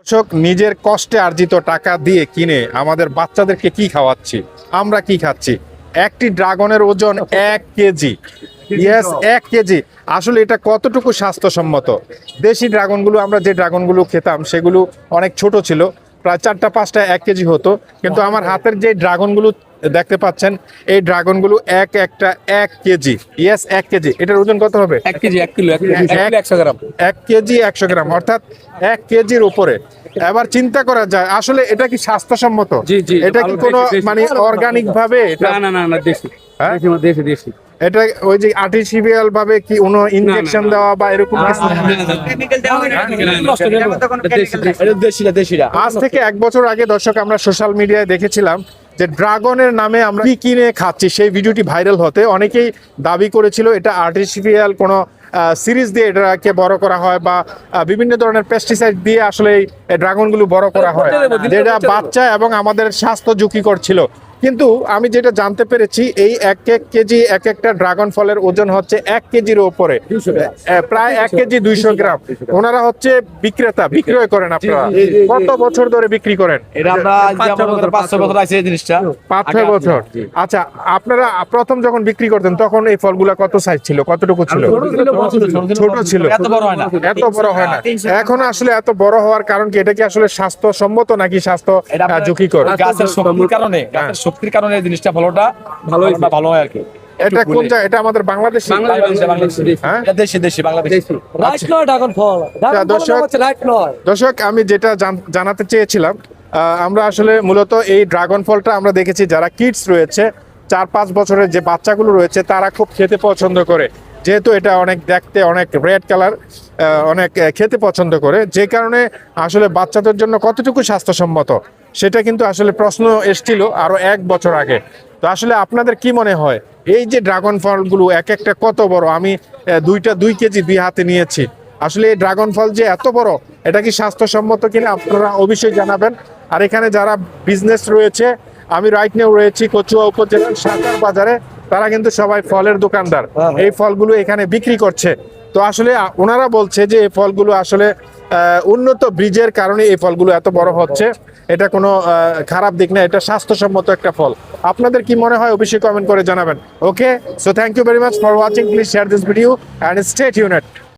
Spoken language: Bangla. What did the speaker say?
কৃষক নিজের কষ্টে অর্জিত টাকা দিয়ে কিনে আমাদের বাচ্চাদেরকে কি খাওয়াচ্ছি, আমরা কি খাচ্ছি? একটি ড্রাগনের ওজন 1 কেজি। Yes, 1 KG. আসলে এটা কতটুকু স্বাস্থ্যসম্মত? দেশি ড্রাগনগুলো, আমরা যে ড্রাগনগুলো খেতাম সেগুলো অনেক ছোট ছিল, প্রায় 4টা 5টা 1 কেজি হতো। কিন্তু আমার হাতের যে ড্রাগনগুলো দেখতে পাচ্ছেন, এই ড্রাগনগুলো একটা 1 কেজি। Yes, 1 KG. এটার ওজন কত হবে? 1 কেজি 1 কিলো 1 কিলো 100 গ্রাম। 1 কেজি 100 গ্রাম, অর্থাৎ 1 কেজির উপরে। এবার চিন্তা করা যায় আসলে এটা কি স্বাস্থ্যসম্মত? জি, জি, এটা কি ভালো, কোনো দেশি, দেশি। মানে অর্গানিক ভাবে এটা? না না না না দেশি। হ্যাঁ? দেশি দেশি দেশি। এটা ওই যে আর্টিফিশিয়াল ভাবে কি কোনো ইনজেকশন না। দেওয়া বা এরকম কিছু? দেশিরা। আজ থেকে 1 বছর আগে দর্শক আমরা সোশ্যাল মিডিয়ায় দেখেছিলাম যে ড্রাগনের নামে আমরা কি কিনে খাচ্ছি, সেই ভিডিওটি ভাইরাল হতে অনেকেই দাবি করেছিল এটা আর্টিফিশিয়াল কোনো সিরিজ দিয়ে এটাকে বড় করা হয় বা বিভিন্ন ধরনের পেস্টিসাইড দিয়ে আসলে এই ড্রাগনগুলো বড় করা হয়, যেটা বাচ্চা এবং আমাদের স্বাস্থ্য ঝুঁকিকর ছিল। কিন্তু আমি যেটা জানতে পেরেছি এই এক কেজি একটা ড্রাগন ফলের ওজন হচ্ছে 1 কেজির উপরে, প্রায় 1 কেজি 200 গ্রাম। ওনারা হচ্ছে বিক্রেতা, বিক্রয় করেন আপনারা? কত বছর ধরে বিক্রি করেন? এটা আমরা যেমন 5-6 বছর আছে এই জিনিসটা। 5-6 বছর। আচ্ছা, আপনারা প্রথম যখন বিক্রি করতেন তখন এই ফলগুলা কত সাইজ ছিল, কতটুকু ছিল? ছোট ছিল, এত বড় হয় না। এত বড় হয় না। এখন আসলে এত বড় হওয়ার কারণ কি? এটা কি আসলে স্বাস্থ্যসম্মত নাকি স্বাস্থ্য ঝুঁকিকর? গাছের শক্তির কারণে, গাছের শক্তির কারণে এই জিনিসটা ফলটা ভালো হয় আর কি। এটা কোন জায়গা? এটা আমাদের বাংলাদেশে? হ্যাঁ, এটা দেশি বাংলাদেশি। রাইট নয় ড্রাগন ফল। ড্রাগন ফল দর্শক- হচ্ছে রাইট নয়। দর্শক, আমি যেটা জানাতে চেয়েছিলাম, আমরা আসলে মূলত এই ড্রাগন ফলটা আমরা দেখেছি যারা কিডস রয়েছে, 4-5 বছরের যে বাচ্চাগুলো রয়েছে তারা খুব খেতে পছন্দ করে, যেহেতু এটা অনেক দেখতে অনেক রেড কালার, অনেক খেতে পছন্দ করে, যে কারণে আসলে বাচ্চাদের জন্য কতটুকু স্বাস্থ্যসম্মত সেটা কিন্তু আসলে প্রশ্ন এসেছিল আরো 1 বছর আগে। তো আসলে আপনাদের কি মনে হয় এই যে ড্রাগন ফলগুলো একটা কত বড়? আমি 2 কেজি 2 হাতে নিয়েছি। আসলে এই ড্রাগন ফল যে এত বড়, এটা কি স্বাস্থ্যসম্মত কিনা আপনারা অবশ্যই জানাবেন। আর এখানে যারা বিজনেস রয়েছে, আমি রাইট নাও রয়েছি কচুয়া উপজেলার সাকার বাজারে, তারা কিন্তু সবাই ফলের দোকানদার, এই ফলগুলো এখানে বিক্রি করছে। তো আসলে ওনারা বলছে যে এই ফলগুলো আসলে উন্নত বীজের কারণে এই ফলগুলো এত বড় হচ্ছে, এটা কোনো খারাপ দিক না, এটা স্বাস্থ্যসম্মত একটা ফল। আপনাদের কি মনে হয় অবশ্যই কমেন্ট করে জানাবেন। Okay, so thank you very much for watching. Please share this video and stay tuned.